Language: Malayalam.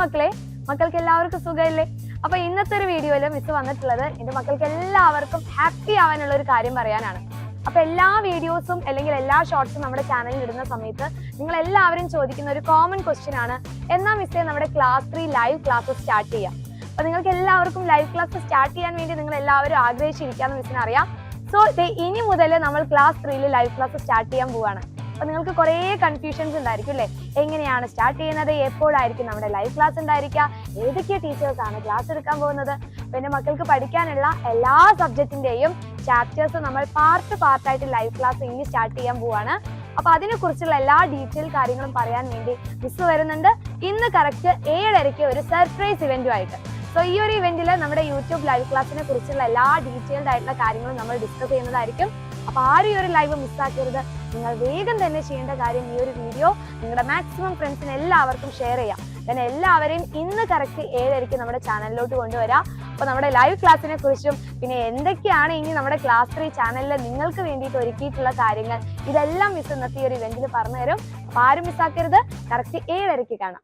മക്കളെ, മക്കൾക്ക് എല്ലാവർക്കും സുഖമല്ലേ? അപ്പൊ ഇന്നത്തെ ഒരു വീഡിയോയില് മിസ് വന്നിട്ടുള്ളത് എന്റെ മക്കൾക്ക് എല്ലാവർക്കും ഹാപ്പി ആവാനുള്ള ഒരു കാര്യം പറയാനാണ്. അപ്പൊ എല്ലാ വീഡിയോസും അല്ലെങ്കിൽ എല്ലാ ഷോർട്സും നമ്മുടെ ചാനലിൽ ഇടുന്ന സമയത്ത് നിങ്ങൾ എല്ലാവരും ചോദിക്കുന്ന ഒരു കോമൺ ക്വസ്റ്റ്യൻ ആണ്, എന്നാ മിസ്സേ നമ്മുടെ ക്ലാസ് 3 ലൈവ് ക്ലാസ് സ്റ്റാർട്ട് ചെയ്യാം? അപ്പൊ നിങ്ങൾക്ക് എല്ലാവർക്കും ലൈവ് ക്ലാസ് സ്റ്റാർട്ട് ചെയ്യാൻ വേണ്ടി നിങ്ങൾ എല്ലാവരും ആഗ്രഹിച്ചിരിക്കാന്ന് മിസ്സിന് അറിയാം. സോ ഇനി മുതൽ നമ്മൾ ക്ലാസ് 3 ലൈവ് ക്ലാസ് സ്റ്റാർട്ട് ചെയ്യാൻ പോവാണ്. അപ്പൊ നിങ്ങൾക്ക് കുറേ കൺഫ്യൂഷൻസ് ഉണ്ടായിരിക്കും അല്ലേ? എങ്ങനെയാണ് സ്റ്റാർട്ട് ചെയ്യുന്നത്, എപ്പോഴായിരിക്കും നമ്മുടെ ലൈവ് ക്ലാസ് ഉണ്ടായിരിക്കുക, ഏതൊക്കെ ടീച്ചേഴ്സ് ആണ് ക്ലാസ് എടുക്കാൻ പോകുന്നത്? അപ്പൊ എന്റെ മക്കൾക്ക് പഠിക്കാനുള്ള എല്ലാ സബ്ജക്റ്റിന്റെയും ചാപ്റ്റേഴ്സ് നമ്മൾ പാർട്ടായിട്ട് ലൈവ് ക്ലാസ് ഇനി സ്റ്റാർട്ട് ചെയ്യാൻ പോവാണ്. അപ്പൊ അതിനെ കുറിച്ചുള്ള എല്ലാ ഡീറ്റെയിൽ കാര്യങ്ങളും പറയാൻ വേണ്ടി മിസ് വരുന്നുണ്ട് ഇന്ന് കറക്റ്റ് 7:30 ഒരു സർപ്രൈസ് ഇവന്റുമായിട്ട്. സോ ഈ ഒരു ഇവന്റിൽ നമ്മുടെ യൂട്യൂബ് ലൈവ് ക്ലാസ്സിനെ കുറിച്ചുള്ള എല്ലാ ഡീറ്റെയിൽഡ് ആയിട്ടുള്ള കാര്യങ്ങളും നമ്മൾ ഡിസ്കസ് ചെയ്യുന്നതായിരിക്കും. അപ്പൊ ആരും ഈ ഒരു ലൈവ് മിസ്സാക്കരുത്. നിങ്ങൾ വേഗം തന്നെ ചെയ്യേണ്ട കാര്യം ഈ ഒരു വീഡിയോ നിങ്ങളുടെ മാക്സിമം ഫ്രണ്ട്സിന് എല്ലാവർക്കും ഷെയർ ചെയ്യാം. then എല്ലാവരെയും ഇന്ന് കറക്റ്റ് 7:30 നമ്മുടെ ചാനലിലോട്ട് കൊണ്ടുവരാം. അപ്പൊ നമ്മുടെ ലൈവ് ക്ലാസ്സിനെ കുറിച്ചും പിന്നെ എന്തൊക്കെയാണ് ഇനി നമ്മുടെ ക്ലാസ് 3 ചാനലിൽ നിങ്ങൾക്ക് വേണ്ടിയിട്ട് ഒരുക്കിയിട്ടുള്ള കാര്യങ്ങൾ, ഇതെല്ലാം മിസ് ഇന്നത്തെ ഈ ഒരു ഇവന്റിൽ പറഞ്ഞുതരും. അപ്പൊ ആരും മിസ്സാക്കരുത്. കറക്റ്റ് 7:30 കാണാം.